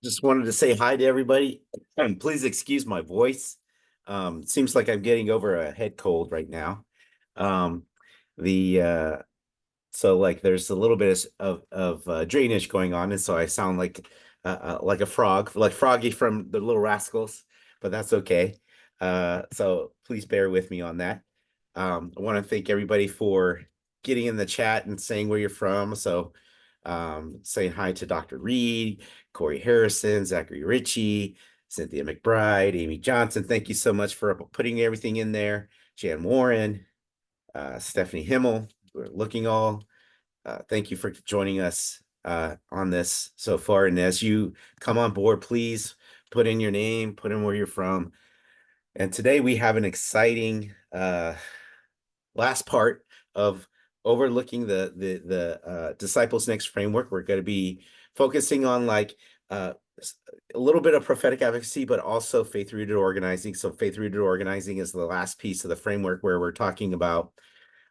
Just wanted to say hi to everybody. Please excuse my voice. Seems like I'm getting over a head cold right now. Um, the so like there's a little bit of drainage going on, and so I sound like a frog, like Froggy from the Little Rascals, but that's okay. So please bear with me on that. I want to thank everybody for getting in the chat and saying where you're from. So saying hi to Dr. Reed, Corey Harrison, Zachary Ritchie, Cynthia McBride, Amy Johnson. Thank you so much for putting everything in there. Jan Warren, Stephanie Himmel, we're looking all. Thank you for joining us on this so far. And as you come on board, please put in your name, put in where you're from. And today we have an exciting last part of overlooking the Disciples Next framework. We're going to be focusing on uh, a little bit of prophetic advocacy, but also faith rooted organizing. So faith rooted organizing is the last piece of the framework where we're talking about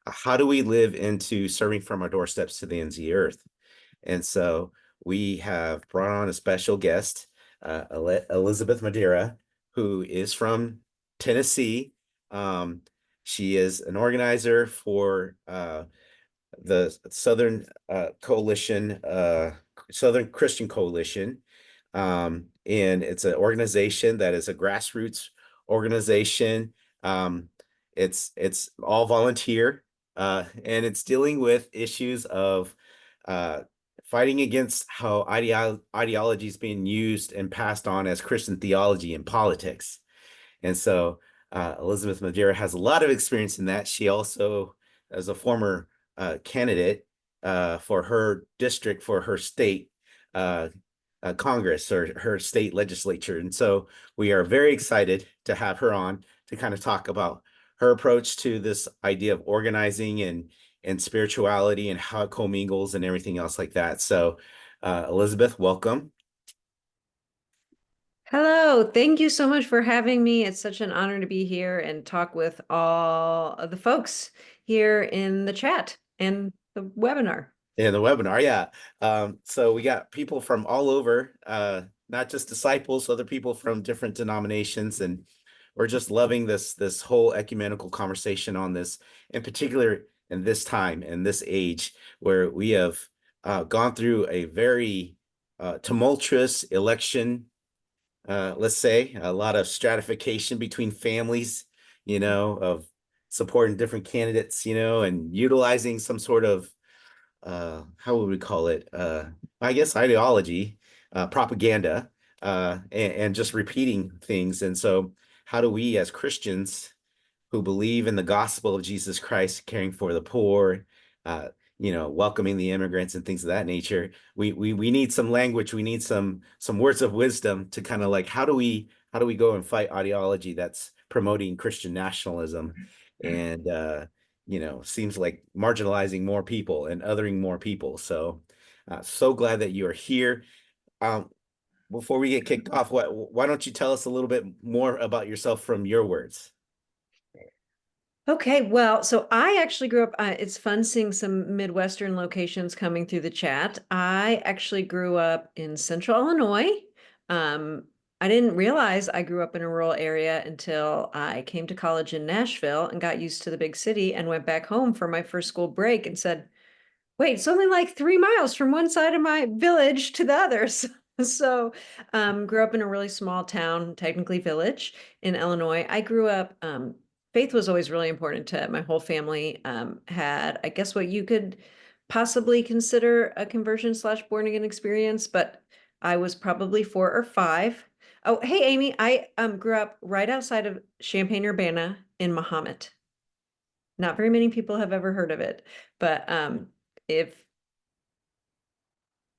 how do we live into serving from our doorsteps to the ends of the earth. And so we have brought on a special guest, Elizabeth Madeira, who is from Tennessee. Um, she is an organizer for the Southern Christian Coalition. And it's an organization that is a grassroots organization. Um, it's all volunteer, and it's dealing with issues of uh, fighting against how ideology is being used and passed on as Christian theology in politics. And so Elizabeth Madeira has a lot of experience in that. She also, as a former candidate for her district, for her state uh, Congress or her state legislature. And so we are very excited to have her on to kind of talk about her approach to this idea of organizing and spirituality and how it commingles and everything else like that. So Elizabeth, welcome. Hello, thank you so much for having me. It's such an honor to be here and talk with all of the folks here in the chat and the webinar. In the webinar, yeah. So we got people from all over, not just disciples, other people from different denominations, and we're just loving this whole ecumenical conversation on this, in particular in this time and this age where we have gone through a very tumultuous election. Let's say a lot of stratification between families, of supporting different candidates, and utilizing some sort of how would we call it? I guess ideology, propaganda, and just repeating things. And so, how do we as Christians who believe in the gospel of Jesus Christ, caring for the poor, uh, welcoming the immigrants and things of that nature, we need some language, we need some words of wisdom to kind of like how do we go and fight ideology that's promoting Christian nationalism and seems like marginalizing more people and othering more people. So, so glad that you are here. Um, Before we get kicked off, why don't you tell us a little bit more about yourself from your words? Okay, well, so I actually grew up, it's fun seeing some Midwestern locations coming through the chat. I actually grew up in Central Illinois. Um, I didn't realize I grew up in a rural area until I came to college in Nashville and got used to the big city and went back home for my first school break and said, wait, it's only like 3 miles from one side of my village to the others. So, grew up in a really small town, technically village in Illinois. I grew up, faith was always really important to my whole family. Had, I guess, what you could possibly consider a conversion slash born again experience, but I was probably 4 or 5. Oh, hey, Amy, I grew up right outside of Champaign-Urbana in Mahomet. Not very many people have ever heard of it, but if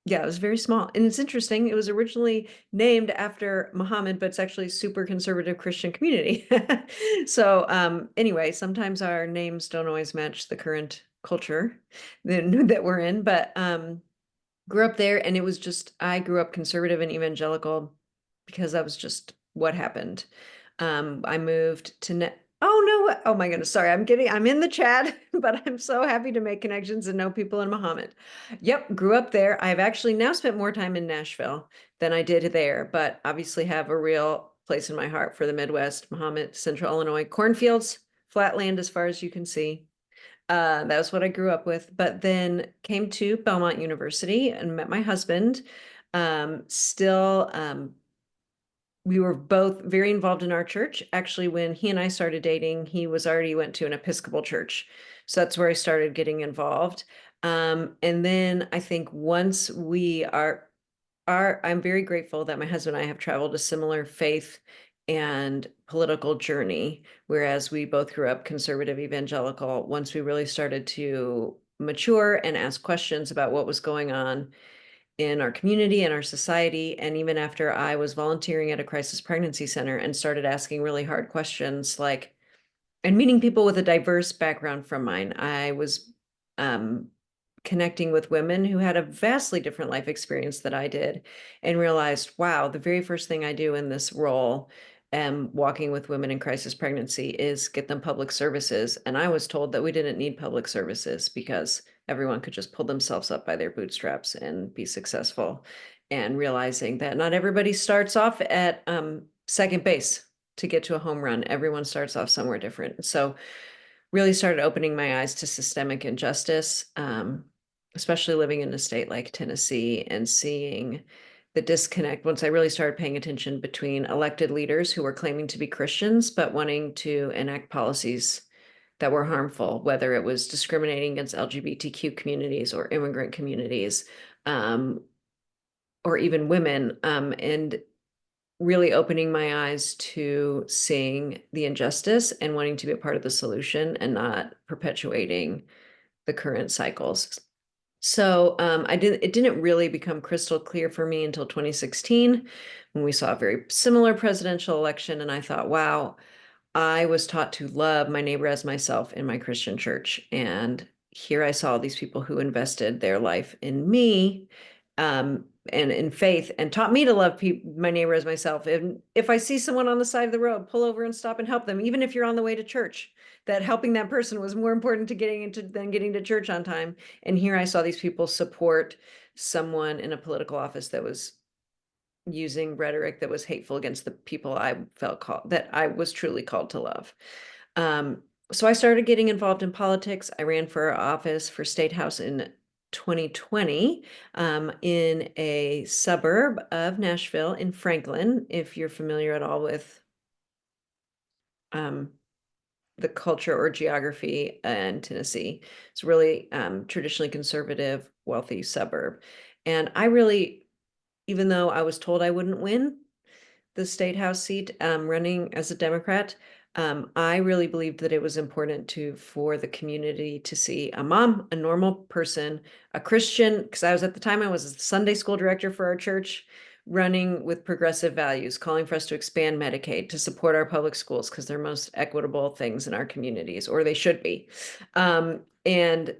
yeah, it was very small. And it's interesting. It was originally named after Muhammad, but it's actually a super conservative Christian community. So anyway, sometimes our names don't always match the current culture that we're in, but grew up there and it was just, I grew up conservative and evangelical because that was just what happened. I moved to Oh no, oh my goodness. Sorry, I'm in the chat, but I'm so happy to make connections and know people in Muhammad. Yep, grew up there. I've actually now spent more time in Nashville than I did there, but obviously have a real place in my heart for the Midwest, Muhammad, Central Illinois, cornfields, flat land as far as you can see. That was what I grew up with, but then came to Belmont University and met my husband. Still we were both very involved in our church. Actually, when he and I started dating, he was already went to an Episcopal church. So that's where I started getting involved. And then I think once I'm very grateful that my husband and I have traveled a similar faith and political journey, whereas we both grew up conservative evangelical. Once we really started to mature and ask questions about what was going on in our community and our society. And even after I was volunteering at a crisis pregnancy center and started asking really hard questions like, and meeting people with a diverse background from mine, I was um, connecting with women who had a vastly different life experience that I did and realized, wow, the very first thing I do in this role, walking with women in crisis pregnancy, is get them public services. And I was told that we didn't need public services because everyone could just pull themselves up by their bootstraps and be successful. And realizing that not everybody starts off at second base to get to a home run. Everyone starts off somewhere different. So really started opening my eyes to systemic injustice, especially living in a state like Tennessee and seeing the disconnect once I really started paying attention between elected leaders who were claiming to be Christians, but wanting to enact policies that were harmful, whether it was discriminating against LGBTQ communities or immigrant communities, um, or even women, and really opening my eyes to seeing the injustice and wanting to be a part of the solution and not perpetuating the current cycles. So it didn't really become crystal clear for me until 2016 when we saw a very similar presidential election. And I thought, wow, I was taught to love my neighbor as myself in my Christian church. And here I saw these people who invested their life in me, and in faith, and taught me to love my neighbor as myself. And if I see someone on the side of the road, pull over and stop and help them, even if you're on the way to church, that helping that person was more important to getting to church on time. And here I saw these people support someone in a political office that was using rhetoric that was hateful against the people I felt called that I was truly called to love. So I started getting involved in politics. I ran for office for State House in 2020, in a suburb of Nashville in Franklin, if you're familiar at all with um, the culture or geography in Tennessee. It's really traditionally conservative, wealthy suburb. And I really, even though I was told I wouldn't win the state house seat, running as a Democrat, I really believed that it was important for the community to see a mom, a normal person, a Christian, because at the time I was a Sunday school director for our church, running with progressive values, calling for us to expand Medicaid, to support our public schools because they're most equitable things in our communities, or they should be. And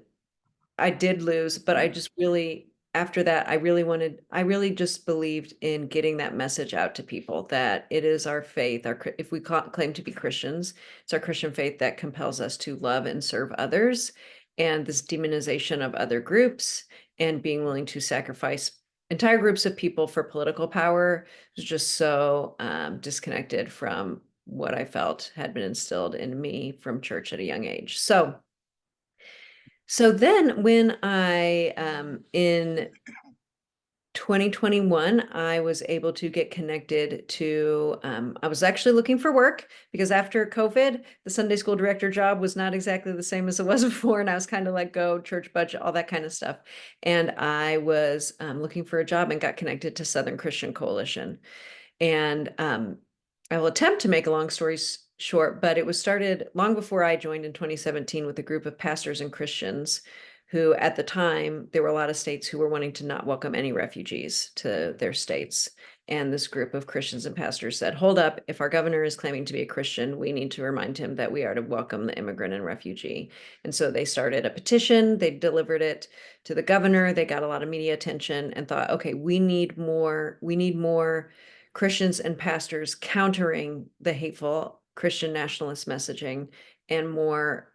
I did lose, but I just really, after that, I really just believed in getting that message out to people that it is our faith, if we claim to be Christians, it's our Christian faith that compels us to love and serve others. And this demonization of other groups and being willing to sacrifice entire groups of people for political power was just so disconnected from what I felt had been instilled in me from church at a young age. So then when in 2021, I was able to get connected to, I was actually looking for work because after COVID, the Sunday school director job was not exactly the same as it was before. And I was kind of let go, church budget, all that kind of stuff. And I was looking for a job and got connected to Southern Christian Coalition. And I will attempt to make a long story short, but it was started long before I joined in 2017 with a group of pastors and Christians who, at the time, there were a lot of states who were wanting to not welcome any refugees to their states. And this group of Christians and pastors said, hold up, if our governor is claiming to be a Christian, we need to remind him that we are to welcome the immigrant and refugee. And so they started a petition, they delivered it to the governor, they got a lot of media attention and thought, okay, we need more Christians and pastors countering the hateful Christian nationalist messaging and more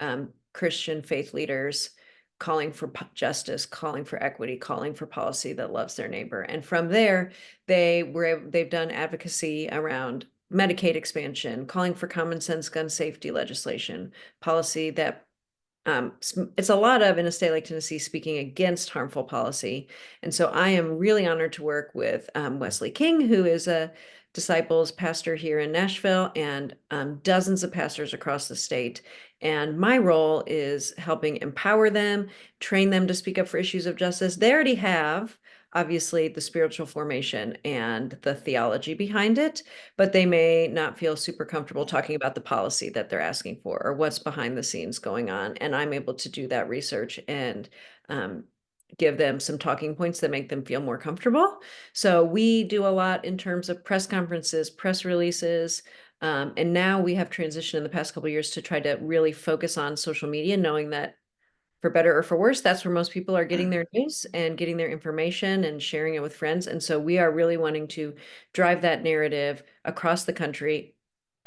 Christian faith leaders calling for justice, calling for equity, calling for policy that loves their neighbor. And from there, they've done advocacy around Medicaid expansion, calling for common sense gun safety legislation, policy that it's a lot of, in a state like Tennessee, speaking against harmful policy. And so I am really honored to work with Wesley King, who is a Disciples pastor here in Nashville, and dozens of pastors across the state. And my role is helping empower them, train them to speak up for issues of justice. They already have, obviously, the spiritual formation and the theology behind it, but they may not feel super comfortable talking about the policy that they're asking for or what's behind the scenes going on. And I'm able to do that research and give them some talking points that make them feel more comfortable. So we do a lot in terms of press conferences, press releases. And now we have transitioned in the past couple of years to try to really focus on social media, knowing that for better or for worse, that's where most people are getting their news and getting their information and sharing it with friends. And so we are really wanting to drive that narrative across the country,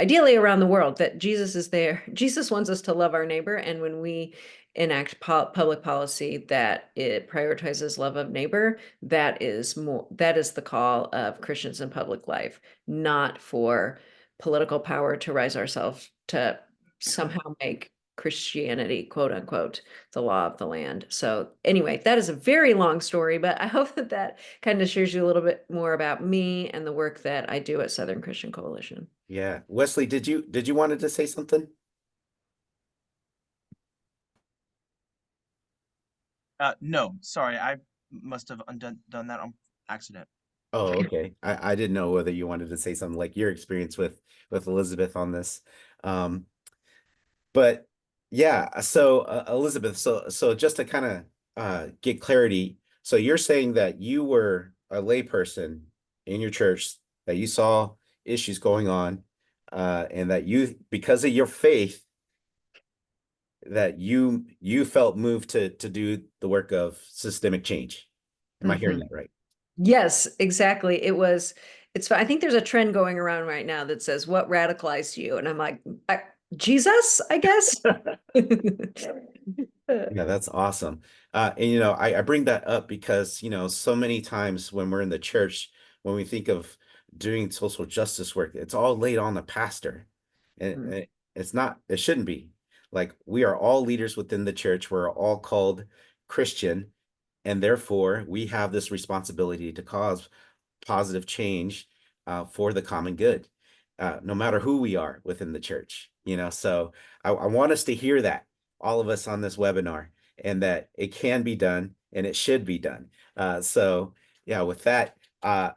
ideally around the world, that Jesus is there. Jesus wants us to love our neighbor. And when we enact public policy that it prioritizes love of neighbor, that is the call of Christians in public life, not for political power to rise ourselves to somehow make Christianity, quote unquote, the law of the land. So anyway, that is a very long story, but I hope that that kind of shares you a little bit more about me and the work that I do at Southern Christian Coalition. Yeah. Wesley, did you wanted to say something? No, sorry, I must have done that on accident. Oh, okay. I didn't know whether you wanted to say something like your experience with Elizabeth on this. Um, but yeah, so Elizabeth, so just to kind of get clarity, so you're saying that you were a layperson in your church, that you saw issues going on, and that you, because of your faith, that you felt moved to do the work of systemic change. Am I hearing Mhm. that right? Yes, exactly. I think there's a trend going around right now that says, what radicalized you? And I'm like, Jesus, I guess. Yeah, that's awesome. And I bring that up because, so many times when we're in the church, when we think of doing social justice work, it's all laid on the pastor. And Mm, it's not, it shouldn't be. Like, we are all leaders within the church. We're all called Christian, and therefore we have this responsibility to cause positive change for the common good, no matter who we are within the church. So I want us to hear that, all of us on this webinar, and that it can be done and it should be done. So yeah, with that, I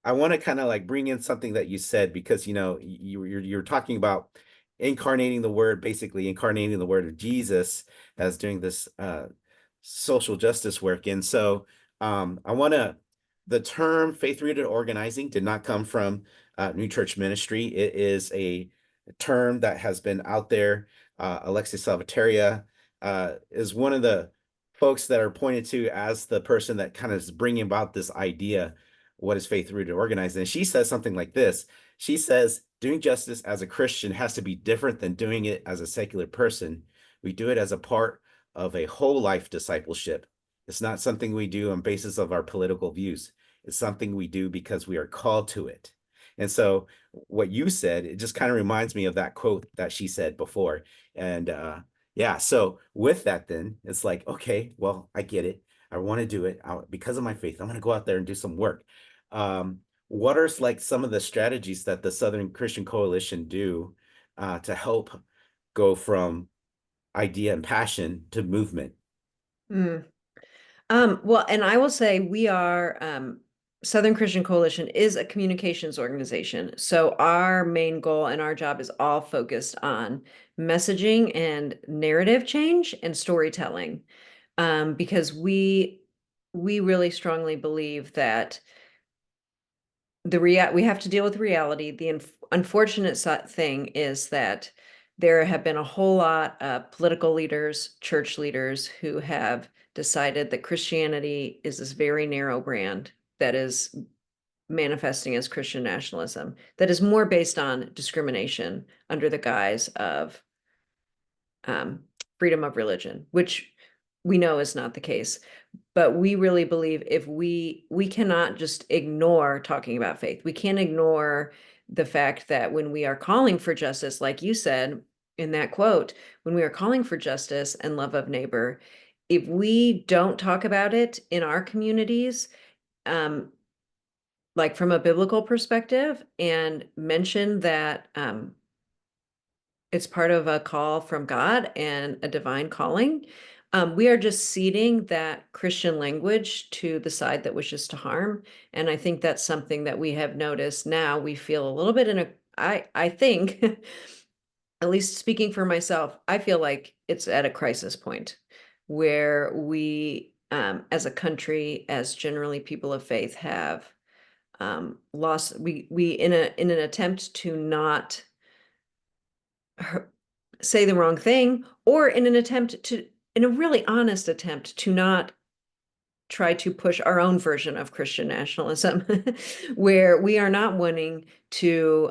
want to kind of like bring in something that you said, because you're talking about incarnating the word, basically incarnating the word of Jesus as doing this social justice work. And so I want to, the term faith-rooted organizing did not come from New Church Ministry. It is a term that has been out there. Alexis Salvaterra is one of the folks that are pointed to as the person that kind of is bringing about this idea. What is faith-rooted organizing? And she says something like this. She says, doing justice as a Christian has to be different than doing it as a secular person. We do it as a part of a whole life discipleship. It's not something we do on basis of our political views. It's something we do because we are called to it. And so what you said, it just kind of reminds me of that quote that she said before. And yeah, so with that, then it's like, okay, well, I get it. I want to do it because of my faith. I'm going to go out there and do some work. What are like some of the strategies that the Southern Christian Coalition do to help go from idea and passion to movement? mm. Well, and I will say we are Southern Christian Coalition is a communications organization. So our main goal and our job is all focused on messaging and narrative change and storytelling. Because we really strongly believe that we have to deal with reality. The unfortunate thing is that there have been a whole lot of political leaders, church leaders who have decided that Christianity is this very narrow brand that is manifesting as Christian nationalism that is more based on discrimination under the guise of freedom of religion, which we know is not the case. But we really believe if we cannot just ignore talking about faith. We can't ignore the fact that when we are calling for justice, like you said in that quote, when we are calling for justice and love of neighbor, if we don't talk about it in our communities, like from a biblical perspective, and mention that it's part of a call from God and a divine calling, we are just ceding that Christian language to the side that wishes to harm. And I think that's something that we have noticed now. We feel a little bit I think, at least speaking for myself, I feel like it's at a crisis point where we, as a country, as generally people of faith, have lost, we in an attempt to not say the wrong thing, or in a really honest attempt to not try to push our own version of Christian nationalism, where we are not wanting to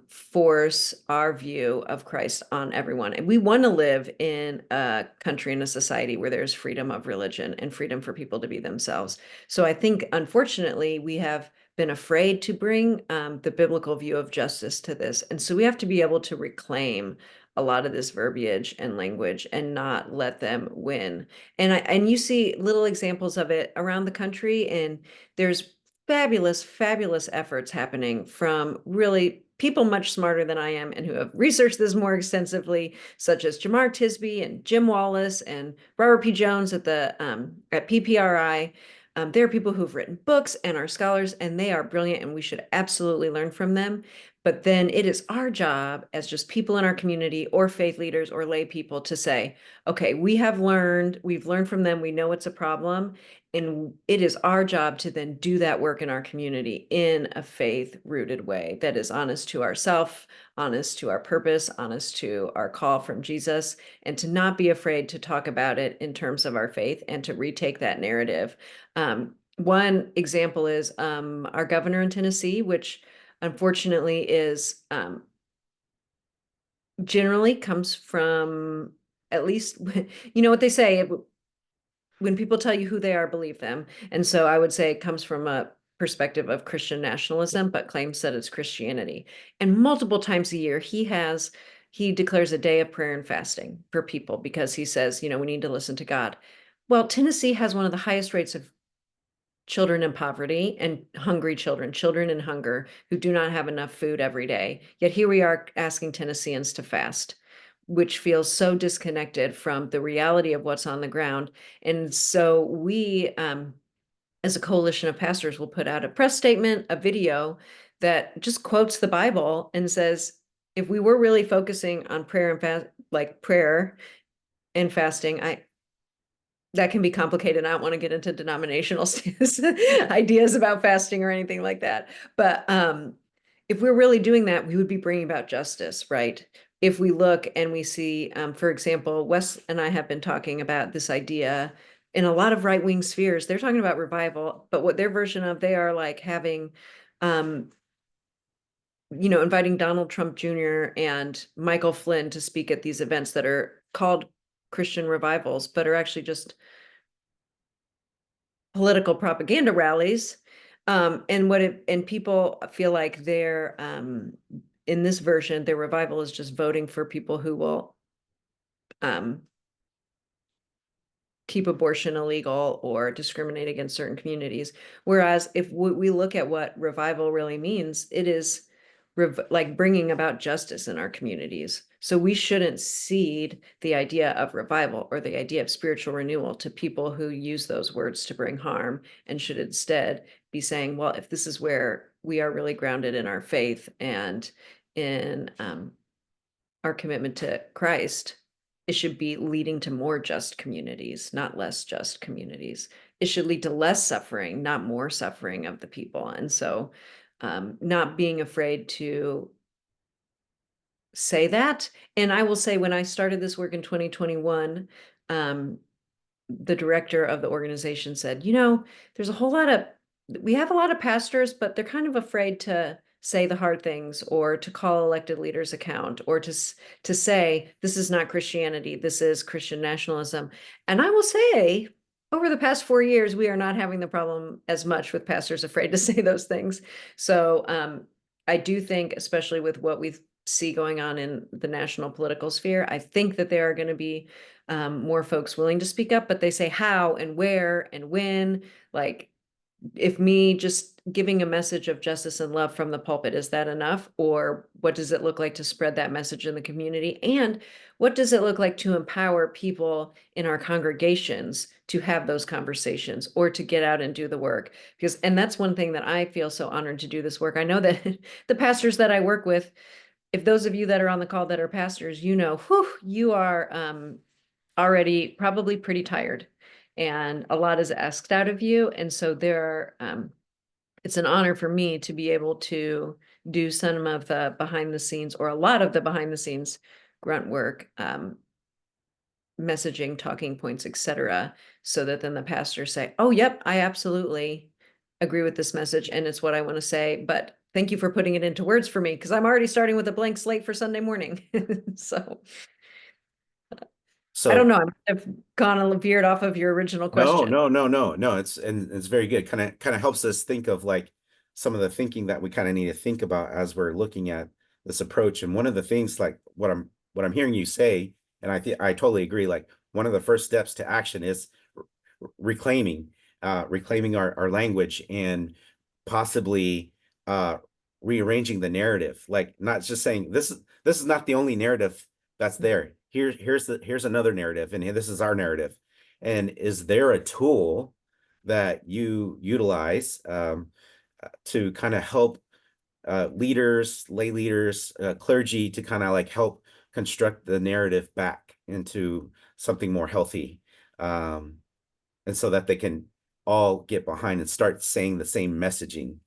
force our view of Christ on everyone. And we want to live in a country and a society where there's freedom of religion and freedom for people to be themselves. So I think, unfortunately, we have been afraid to bring the biblical view of justice to this. And so we have to be able to reclaim a lot of this verbiage and language and not let them win. And you see little examples of it around the country, and there's fabulous efforts happening from really people much smarter than I am and who have researched this more extensively, such as Jamar Tisby and Jim Wallace and Robert P. Jones at PPRI. There are people who've written books and are scholars, and they are brilliant, and we should absolutely learn from them. But then it is our job as just people in our community or faith leaders or lay people to say, okay, we've learned from them, we know it's a problem, and it is our job to then do that work in our community in a faith-rooted way that is honest to ourselves, honest to our purpose, honest to our call from Jesus, and to not be afraid to talk about it in terms of our faith and to retake that narrative. One example is our governor in Tennessee, which unfortunately is generally comes from, at least, you know what they say, when people tell you who they are, believe them. And so I would say it comes from a perspective of Christian nationalism, but claims that it's Christianity. And multiple times a year, he declares a day of prayer and fasting for people because he says, we need to listen to God. Well, Tennessee has one of the highest rates of children in poverty and hungry children in hunger who do not have enough food every day. Yet here we are asking Tennesseans to fast, which feels so disconnected from the reality of what's on the ground. And so we, as a coalition of pastors, will put out a press statement, a video that just quotes the Bible and says, if we were really focusing on prayer and fasting, that can be complicated. I don't want to get into denominational ideas about fasting or anything like that. But if we're really doing that, we would be bringing about justice, right? If we look and we see, for example, Wes and I have been talking about this idea in a lot of right-wing spheres. They're talking about revival, but what their version of, they are like having, inviting Donald Trump Jr. and Michael Flynn to speak at these events that are called Christian revivals, but are actually just political propaganda rallies. And people feel like they're, in this version, their revival is just voting for people who will keep abortion illegal or discriminate against certain communities. Whereas if we look at what revival really means, it is like bringing about justice in our communities. So we shouldn't cede the idea of revival or the idea of spiritual renewal to people who use those words to bring harm, and should instead be saying, well, if this is where we are really grounded in our faith and in our commitment to Christ, it should be leading to more just communities, not less just communities. It should lead to less suffering, not more suffering of the people. And so not being afraid to say that. And I will say, when I started this work in 2021, the director of the organization said, there's a whole lot of we have a lot of pastors, but they're kind of afraid to say the hard things or to call elected leaders account or to say this is not Christianity, this is Christian nationalism. And I will say, over the past 4 years, we are not having the problem as much with pastors afraid to say those things. So I do think, especially with what we see going on in the national political sphere, I think that there are going to be more folks willing to speak up, but they say how and where and when. Like, if me just giving a message of justice and love from the pulpit, is that enough? Or what does it look like to spread that message in the community? And what does it look like to empower people in our congregations to have those conversations or to get out and do the work? Because, and that's one thing that I feel so honored to do this work. I know that the pastors that I work with, if those of you that are on the call that are pastors, you know, whew, you are already probably pretty tired and a lot is asked out of you. And so it's an honor for me to be able to do some of the behind the scenes or a lot of the behind the scenes grunt work, messaging, talking points, etc., so that then the pastors say, oh, yep, I absolutely agree with this message and it's what I want to say. But thank you for putting it into words for me because I'm already starting with a blank slate for Sunday morning. So I don't So know. I've gone a veered off of your original no, question. no. It's very good. Kind of helps us think of like some of the thinking that we kind of need to think about as we're looking at this approach. And one of the things, like what I'm hearing you say, and I totally agree. Like one of the first steps to action is reclaiming, reclaiming our language and possibly rearranging the narrative. Like not just saying this is not the only narrative that's there. Here's another narrative, and this is our narrative. And is there a tool that you utilize to kind of help leaders, lay leaders, clergy to kind of like help construct the narrative back into something more healthy, um, and so that they can all get behind and start saying the same messaging?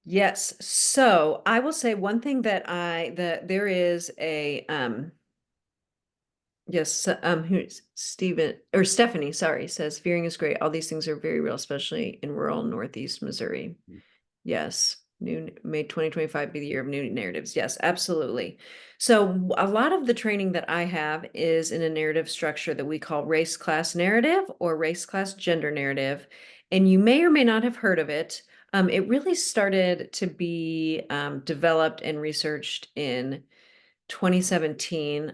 Yes. So I will say one thing that there is a yes, who's Stephen or Stephanie, sorry, says fearing is great. All these things are very real, especially in rural Northeast Missouri. Yes. May 2025 be the year of new narratives. Yes, absolutely. So a lot of the training that I have is in a narrative structure that we call race class narrative or race class gender narrative. And you may or may not have heard of it. It really started to be developed and researched in 2017.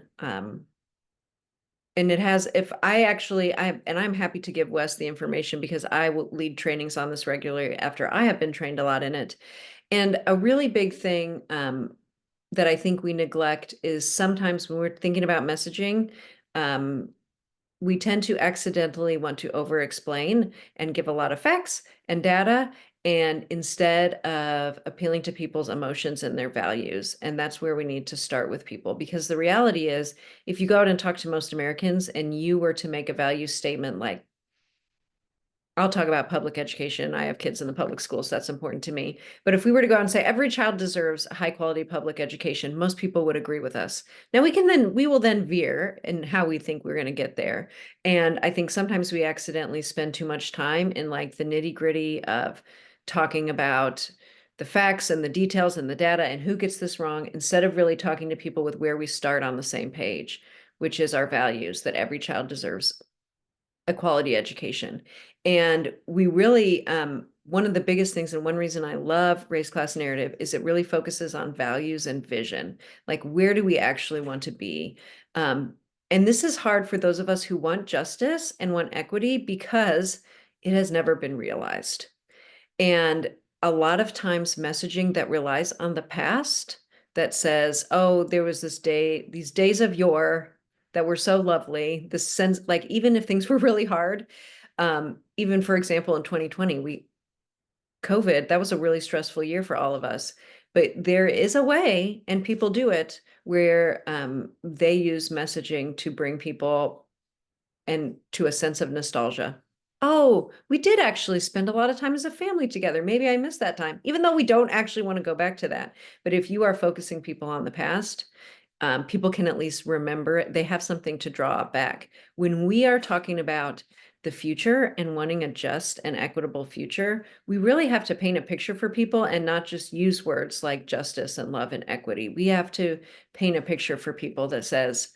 And it has, if I actually, and I'm happy to give Wes the information because I will lead trainings on this regularly after I have been trained a lot in it. And a really big thing that I think we neglect is sometimes when we're thinking about messaging, um, we tend to accidentally want to over-explain and give a lot of facts and data, and instead of appealing to people's emotions and their values. And that's where we need to start with people, because the reality is, if you go out and talk to most Americans and you were to make a value statement like, I'll talk about public education. I have kids in the public schools, so that's important to me. But if we were to go out and say every child deserves a high quality public education, most people would agree with us. Now we will then veer in how we think we're going to get there. And I think sometimes we accidentally spend too much time in like the nitty gritty of talking about the facts and the details and the data and who gets this wrong, instead of really talking to people with where we start on the same page, which is our values that every child deserves a quality education. And we really, one of the biggest things, and one reason I love race class narrative is it really focuses on values and vision. Like, where do we actually want to be? And this is hard for those of us who want justice and want equity because it has never been realized. And a lot of times messaging that relies on the past that says, oh, there was this day, these days of yore that were so lovely. This sense, like even if things were really hard, even for example, in 2020, COVID, that was a really stressful year for all of us. But there is a way, and people do it, where they use messaging to bring people and to a sense of nostalgia. Oh, we did actually spend a lot of time as a family together. Maybe I missed that time, even though we don't actually want to go back to that. But if you are focusing people on the past, people can at least remember it. They have something to draw back. When we are talking about the future and wanting a just and equitable future, we really have to paint a picture for people and not just use words like justice and love and equity. We have to paint a picture for people that says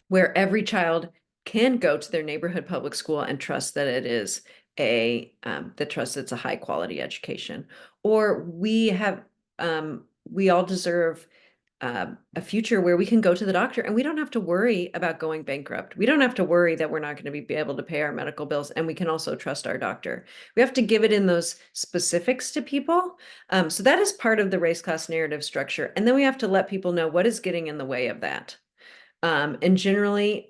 where every child can go to their neighborhood public school and trust that it is that trust it's a high quality education. Or we all deserve a future where we can go to the doctor and we don't have to worry about going bankrupt. We don't have to worry that we're not going to be able to pay our medical bills, and we can also trust our doctor. We have to give it in those specifics to people. So that is part of the race class narrative structure. And then we have to let people know what is getting in the way of that. And generally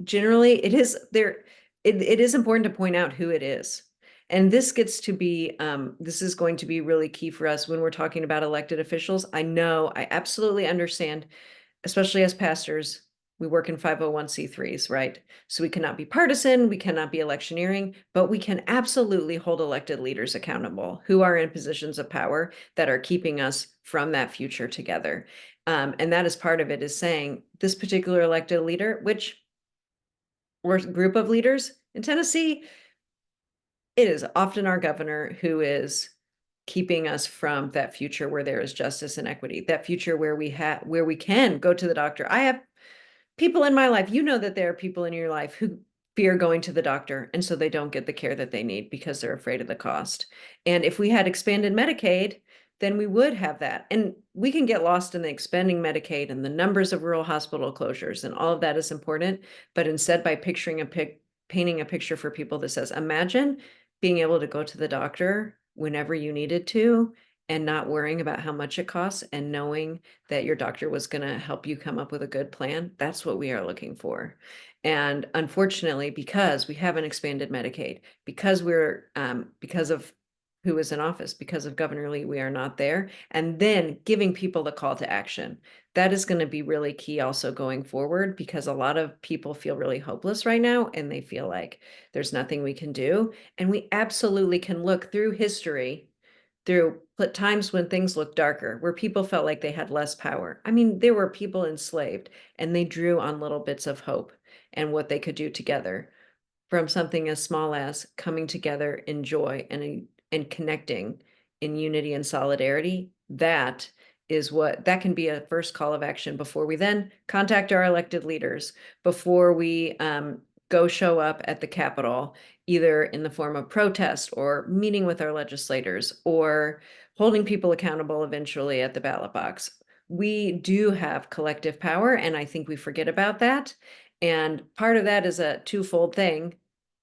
it is there. It is important to point out who it is. And this gets to be, this is going to be really key for us when we're talking about elected officials. I absolutely understand, especially as pastors, we work in 501c3s, right? So we cannot be partisan, we cannot be electioneering, but we can absolutely hold elected leaders accountable who are in positions of power that are keeping us from that future together. And that is part of it, is saying this particular elected leader, or group of leaders in Tennessee, it is often our governor who is keeping us from that future where there is justice and equity, that future where we can go to the doctor. I have people in my life, that there are people in your life who fear going to the doctor, and so they don't get the care that they need because they're afraid of the cost. And if we had expanded Medicaid, then we would have that. And we can get lost in the expanding Medicaid and the numbers of rural hospital closures, and all of that is important. But instead, by painting a picture for people that says, imagine being able to go to the doctor whenever you needed to and not worrying about how much it costs, and knowing that your doctor was going to help you come up with a good plan. That's what we are looking for. And unfortunately, because we haven't expanded Medicaid, because of who is in office, because of Governor Lee, we are not there. And then giving people the call to action. That is going to be really key also going forward, because a lot of people feel really hopeless right now and they feel like there's nothing we can do. And we absolutely can look through history, through times when things looked darker, where people felt like they had less power. I mean, there were people enslaved and they drew on little bits of hope and what they could do together, from something as small as coming together in joy and connecting in unity and solidarity. That can be a first call of action before we then contact our elected leaders, before we go show up at the Capitol, either in the form of protest or meeting with our legislators or holding people accountable eventually at the ballot box. We do have collective power, and I think we forget about that. And part of that is a twofold thing: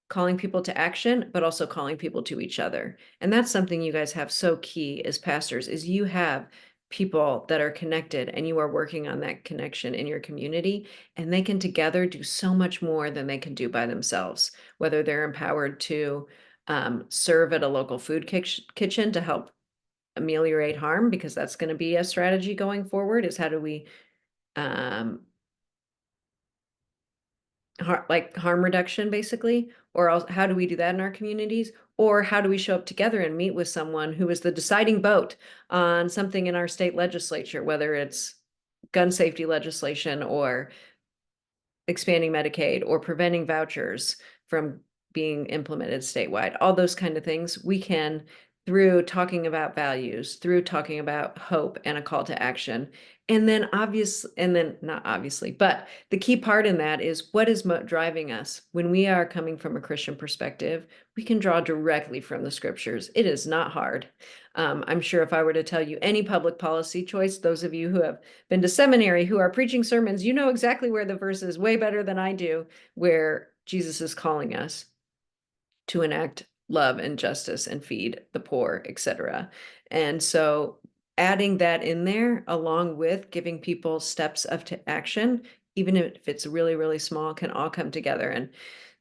calling people to action, but also calling people to each other. And that's something you guys have so key as pastors, is you have people that are connected and you are working on that connection in your community, and they can together do so much more than they can do by themselves, whether they're empowered to serve at a local food kitchen to help ameliorate harm, because that's going to be a strategy going forward, is how do we harm reduction, basically, or else how do we do that in our communities? Or how do we show up together and meet with someone who is the deciding vote on something in our state legislature, whether it's gun safety legislation or expanding Medicaid or preventing vouchers from being implemented statewide, all those kind of things. We can, through talking about values, through talking about hope and a call to action. And then not obviously, but the key part in that is what is driving us. When we are coming from a Christian perspective, we can draw directly from the scriptures. It is not hard. I'm sure if I were to tell you any public policy choice, those of you who have been to seminary, who are preaching sermons, you know exactly where the verse is, way better than I do, where Jesus is calling us to enact love and justice and feed the poor, etc. And so adding that in there, along with giving people steps of action, even if it's really, really small, can all come together. And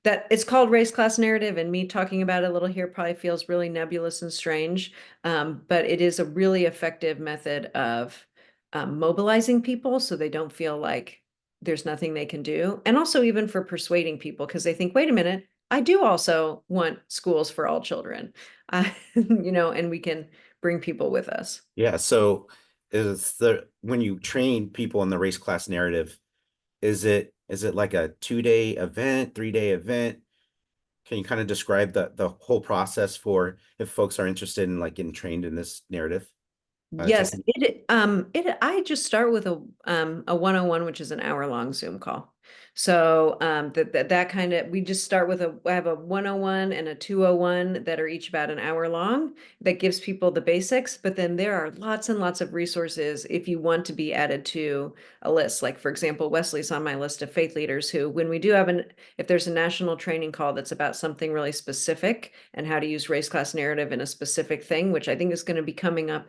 that it's called race class narrative, and me talking about it a little here probably feels really nebulous and strange, but it is a really effective method of mobilizing people so they don't feel like there's nothing they can do. And also even for persuading people, because they think, wait a minute, I do also want schools for all children, and we can bring people with us. Yeah. So when you train people in the race class narrative, is it Is it like a 2-day event, 3-day event? Can you kind of describe the whole process for if folks are interested in like getting trained in this narrative Yes, technique? I just start with a 101, which is an hour-long Zoom call. So that kind of, we just start with I have a 101 and a 201 that are each about an hour long. That gives people the basics, but then there are lots and lots of resources if you want to be added to a list. Like, for example, Wesley's on my list of faith leaders who, when we do have if there's a national training call that's about something really specific and how to use race class narrative in a specific thing, which I think is going to be coming up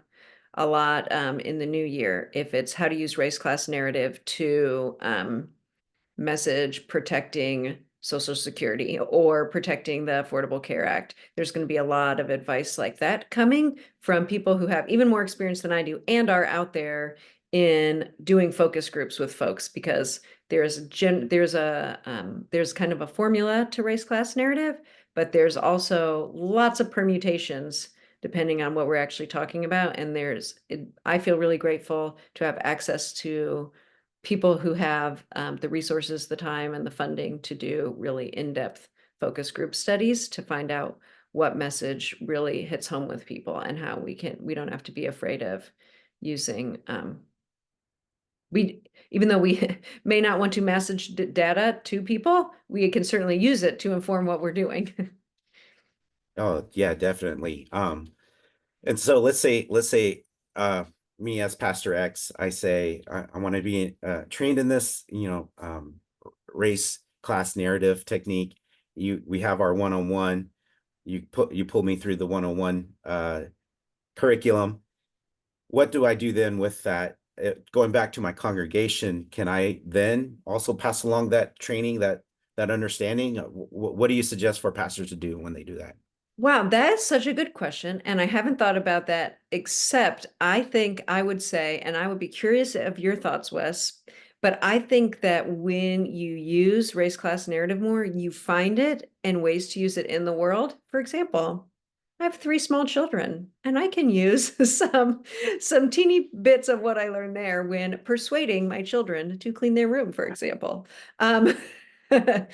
a lot in the new year, if it's how to use race class narrative to message protecting Social Security or protecting the Affordable Care Act. There's going to be a lot of advice like that coming from people who have even more experience than I do and are out there in doing focus groups with folks, because there's kind of a formula to race class narrative, but there's also lots of permutations depending on what we're actually talking about. And I feel really grateful to have access to people who have the resources, the time, and the funding to do really in-depth focus group studies to find out what message really hits home with people and how we don't have to be afraid of using even though we may not want to message data to people, we can certainly use it to inform what we're doing. Oh, yeah, definitely. And so let's say me as Pastor X, I say I want to be trained in this, race class narrative technique. We have our 101. You pull me through the 101 curriculum. What do I do then with that? Going back to my congregation, can I then also pass along that training, that understanding? What do you suggest for pastors to do when they do that? Wow, that is such a good question. And I haven't thought about that, except I think I would say, and I would be curious of your thoughts, Wes, but I think that when you use race class narrative more, you find it and ways to use it in the world. For example, I have 3 small children, and I can use some teeny bits of what I learned there when persuading my children to clean their room, for example. Um, but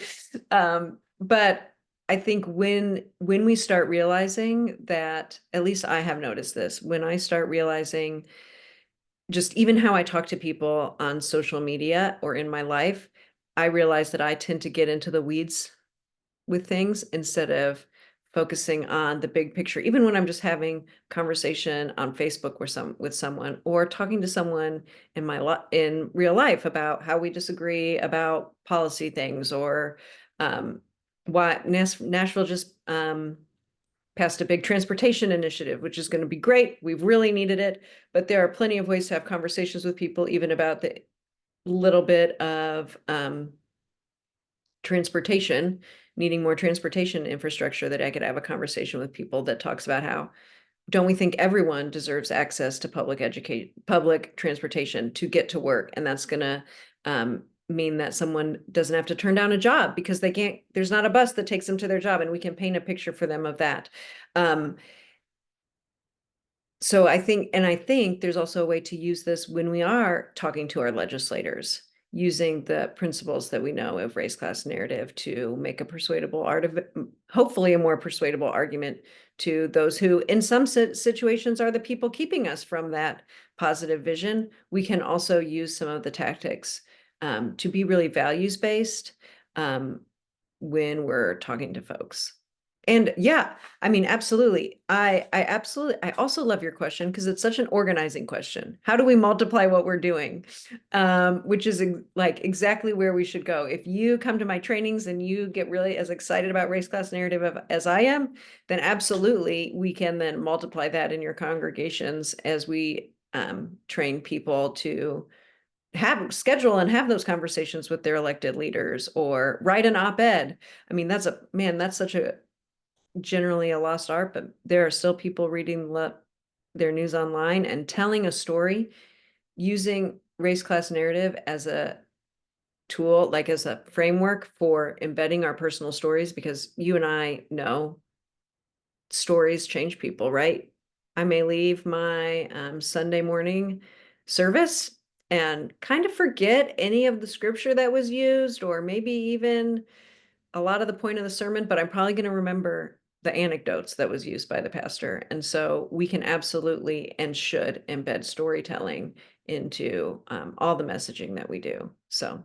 I think when we start realizing that, at least I have noticed this, when I start realizing just even how I talk to people on social media or in my life, I realize that I tend to get into the weeds with things instead of focusing on the big picture. Even when I'm just having conversation on Facebook with someone, or talking to someone in real life about how we disagree about policy things, or why Nashville just passed a big transportation initiative, which is going to be great. We've really needed it, but there are plenty of ways to have conversations with people, even about the little bit of transportation, needing more transportation infrastructure, that I could have a conversation with people that talks about how don't we think everyone deserves access to public transportation to get to work, and that's going to mean that someone doesn't have to turn down a job because there's not a bus that takes them to their job, and we can paint a picture for them of that. So I think there's also a way to use this when we are talking to our legislators, using the principles that we know of race class narrative to make hopefully a more persuadable argument to those who in some situations are the people keeping us from that positive vision. We can also use some of the tactics to be really values-based when we're talking to folks. And yeah, I mean, absolutely. I also love your question because it's such an organizing question. How do we multiply what we're doing? Which is like exactly where we should go. If you come to my trainings and you get really as excited about race class narrative as I am, then absolutely we can then multiply that in your congregations as we train people to schedule and have those conversations with their elected leaders, or write an op-ed. I mean, that's such a generally a lost art, but there are still people reading their news online and telling a story using race class narrative as a tool, like as a framework for embedding our personal stories, because you and I know stories change people, right? I may leave my Sunday morning service and kind of forget any of the scripture that was used, or maybe even a lot of the point of the sermon, but I'm probably going to remember the anecdotes that was used by the pastor. And so we can absolutely and should embed storytelling into all the messaging that we do. So,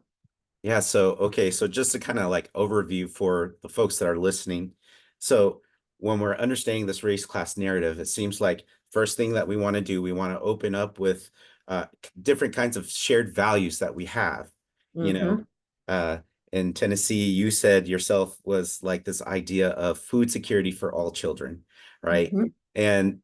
Yeah, so okay, so just to kind of like overview for the folks that are listening. So when we're understanding this race class narrative, it seems like first thing that we want to do, we want to open up with different kinds of shared values that we have. You know, mhm, uh, in Tennessee, you said yourself was like this idea of food security for all children, right? mhm, And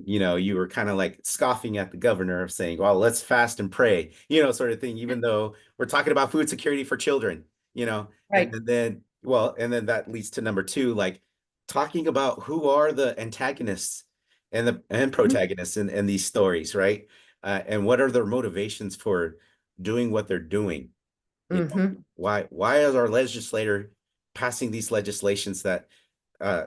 you know, you were kind of like scoffing at the governor of saying, well, let's fast and pray, sort of thing, even though we're talking about food security for children, and right. and then that leads to number two, like talking about who are the antagonists and Mhm, protagonists in these stories, right? And what are their motivations for doing what they're doing? mhm, Why is our legislator passing these legislations that uh,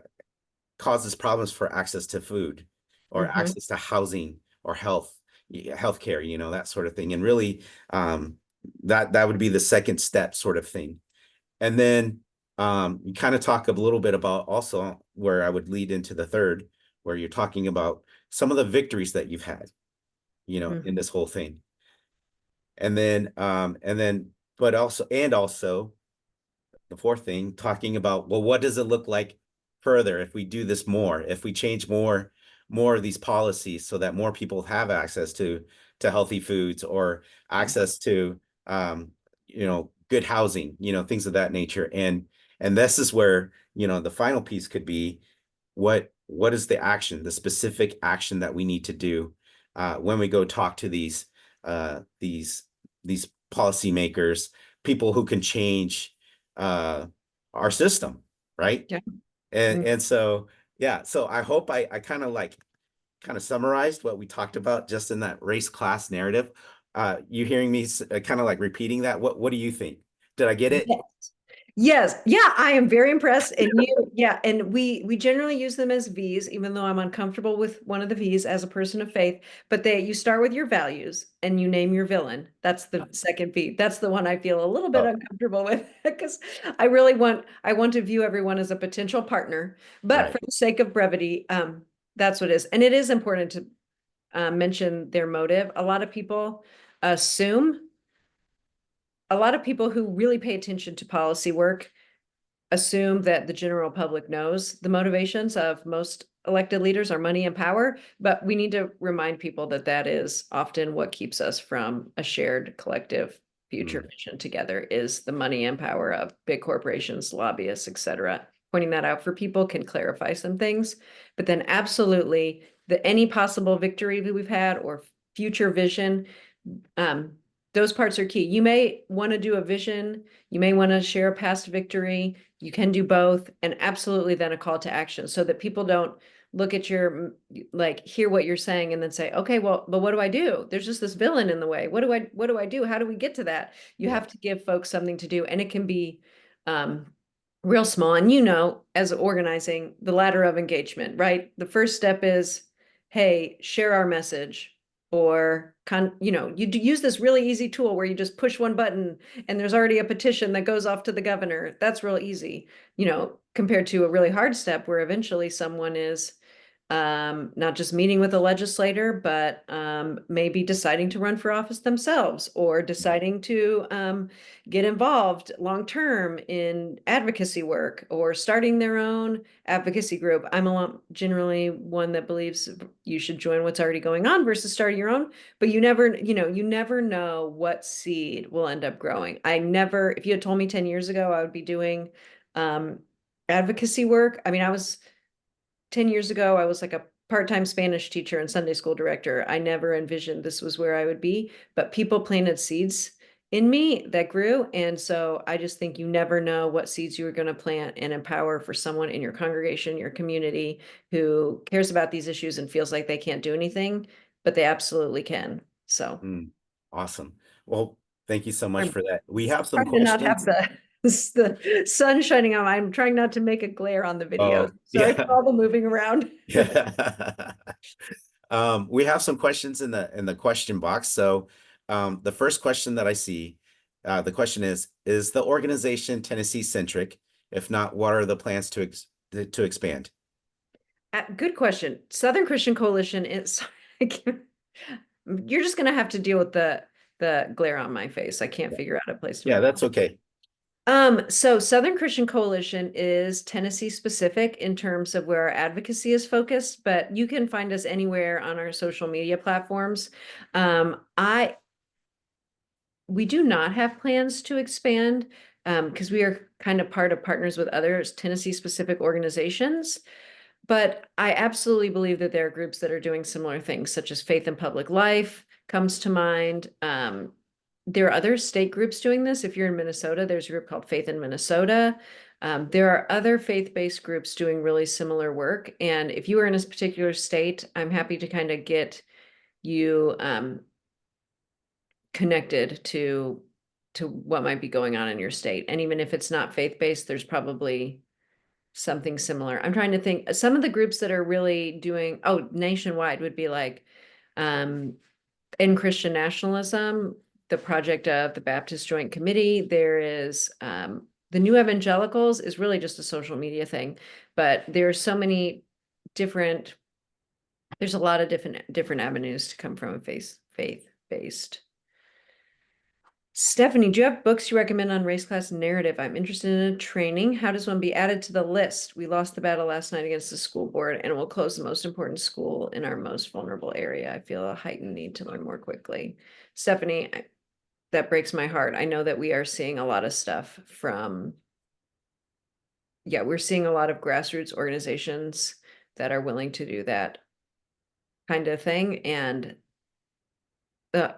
causes problems for access to food or mhm, access to housing or healthcare, that sort of thing. And really, that would be the second step sort of thing. And then you kind of talk a little bit about also where I would lead into the third, where you're talking about some of the victories that you've had, in mhm. this whole thing. And then, but also the fourth thing, talking about, well, what does it look like further if we do this more, if we change more of these policies so that more people have access to healthy foods or access to good housing, things of that nature. And this is where, the final piece could be what is the action, the specific action that we need to do when we go talk to uh these these policymakers, people who can change uh our system, right? Yeah. and Mm. and so yeah, so I hope I kind of summarized what we talked about just in that race class narrative. You hearing me kind of like repeating that? What do you think? Did I get it? Yes. Yes. Yeah, I am very impressed. And yeah, and we generally use them as V's, even though I'm uncomfortable with one of the V's as a person of faith. But you start with your values and you name your villain. That's the second V. That's the one I feel a little bit Oh, uncomfortable with because I want to view everyone as a potential partner. But right. for the sake of brevity, that's what it is. And it is important to mention their motive. Assume a lot of people who really pay attention to policy work assume that the general public knows the motivations of most elected leaders are money and power, but we need to remind people that that is often what keeps us from a shared collective future Mm, vision together is the money and power of big corporations, lobbyists, et cetera. Pointing that out for people can clarify some things, but then absolutely any possible victory that we've had or future vision, um, those parts are key. You may want to do a vision, you may want to share a past victory, you can do both, and absolutely then a call to action so that people don't look at like hear what you're saying and then say, okay, well, but what do I do? There's just this villain in the way. What do I do? How do we get to that? You yeah. have to give folks something to do, and it can be um, real small. And as organizing the ladder of engagement, right? The first step is, hey, share our message. Or you use this really easy tool where you just push one button and there's already a petition that goes off to the governor. That's real easy, compared to a really hard step where eventually someone is not just meeting with a legislator, but maybe deciding to run for office themselves or deciding to get involved long term in advocacy work or starting their own advocacy group. Generally one that believes you should join what's already going on versus starting your own, but you never know what seed will end up growing. If you had told me 10 years ago I would be doing um, advocacy work, I mean, 10 years ago, I was like a part-time Spanish teacher and Sunday school director. I never envisioned this was where I would be, but people planted seeds in me that grew. And so I just think you never know what seeds you are going to plant and empower for someone in your congregation, your community who cares about these issues and feels like they can't do anything, but they absolutely can. So Mm, awesome. Well, thank you so much I'm for that. We have some trying to not have questions. the sun shining on. I'm trying not to make a glare on the videos. Oh, Sorry for yeah. all the moving around. Yeah. We have some questions in the question box. So The first question that I see, the question is the organization Tennessee centric? If not, what are the plans to expand? Good question. Southern Christian Coalition is, you're just going to have to deal with the glare on my face. I can't figure out a place to Yeah, move. that's okay. So Southern Christian Coalition is Tennessee specific in terms of where our advocacy is focused, but you can find us anywhere on our social media platforms. We do not have plans to expand because we are kind of part of partners with others Tennessee specific organizations. But I absolutely believe that there are groups that are doing similar things, such as Faith in Public Life comes to mind. There are other state groups doing this. If you're in Minnesota, there's a group called Faith in Minnesota. There are other faith-based groups doing really similar work. And if you are in a particular state, I'm happy to kind of get you connected to what might be going on in your state. And even if it's not faith-based, there's probably something similar. I'm trying to think some of the groups that are really doing, nationwide would be like in Christian nationalism, the project of the Baptist Joint Committee. There is the New Evangelicals is really just a social media thing, but there's so many different, there's a lot of different avenues to come from a faith-based. Stephanie, do you have books you recommend on race class narrative? I'm interested in a training. How does one be added to the list? We lost the battle last night against the school board and it will close the most important school in our most vulnerable area. I feel a heightened need to learn more quickly. Stephanie, that breaks my heart. I know that we are seeing a lot of stuff from, we're seeing a lot of grassroots organizations that are willing to do that kind of thing. And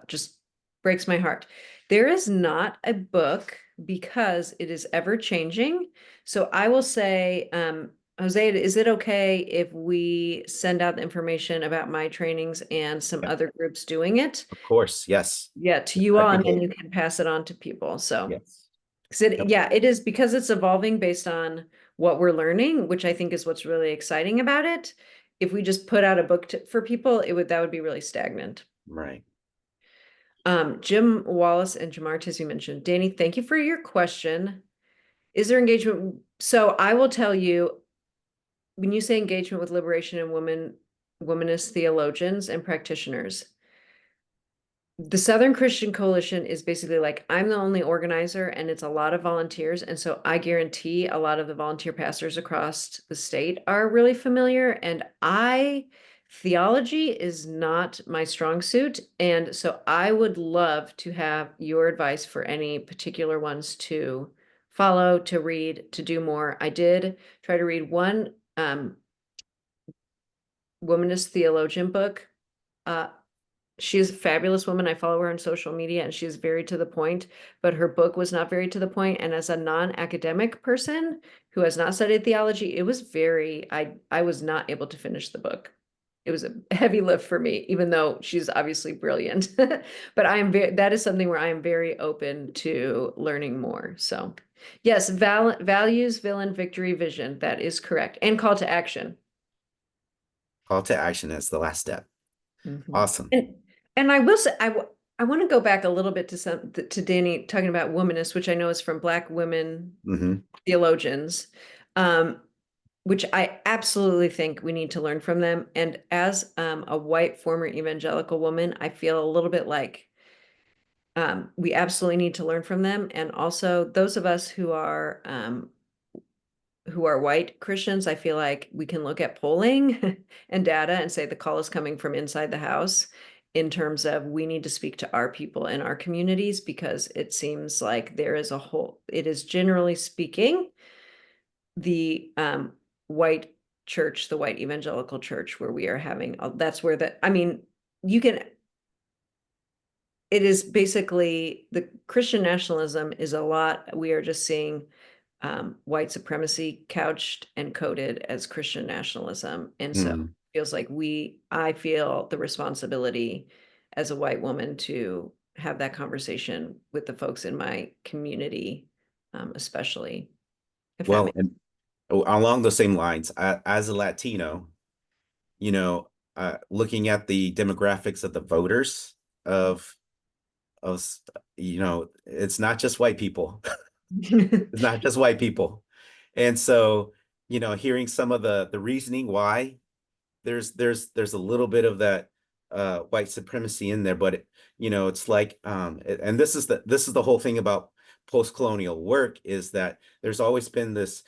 just breaks my heart. There is not a book because it is ever changing. So I will say, Jose, is it okay if we send out the information about my trainings and some Yeah, other groups doing it? of course. Yes. Yeah, to you all, That'd and be then great. you can pass it on to people. So, Yes. Yep. it is because it's evolving based on what we're learning, which I think is what's really exciting about it. If we just put out a book for people, that would be really stagnant. Right. Jim Wallace and Jamar Tiz, you mentioned. Danny, thank you for your question. Is there engagement? So I will tell you, when you say engagement with liberation and womanist theologians and practitioners, the Southern Christian Coalition is basically like, I'm the only organizer and it's a lot of volunteers. And so I guarantee a lot of the volunteer pastors across the state are really familiar. And theology is not my strong suit. And so I would love to have your advice for any particular ones to follow, to read, to do more. I did try to read one womanist theologian book. She's a fabulous woman. I follow her on social media and she's very to the point, but her book was not very to the point. And as a non-academic person who has not studied theology, it was I was not able to finish the book. It was a heavy lift for me, even though she's obviously brilliant. But that is something where I am very open to learning more. So yes, values, villain, victory, vision. That is correct. And call to action. Call to action is the last step. Mm-hmm. Awesome. And I will say, I want to go back a little bit to Danny talking about womanists, which I know is from Black women theologians, which I absolutely think we need to learn from them. And as a white former evangelical woman, I feel a little bit like we absolutely need to learn from them. And also those of us who are white Christians, I feel like we can look at polling and data and say the call is coming from inside the house in terms of we need to speak to our people in our communities, because it seems like there is it is generally speaking, the white church, the white evangelical church where we are having, that's where it is basically the Christian nationalism is a lot. We are just seeing white supremacy couched and coded as Christian nationalism. And so it feels like I feel the responsibility as a white woman to have that conversation with the folks in my community, especially. Well, and along the same lines, as a Latino, looking at the demographics of the voters of it's not just white people. It's not just white people. And so, hearing some of the reasoning why there's a little bit of that white supremacy in there, but it's like and this is the whole thing about post-colonial work, is that there's always been this,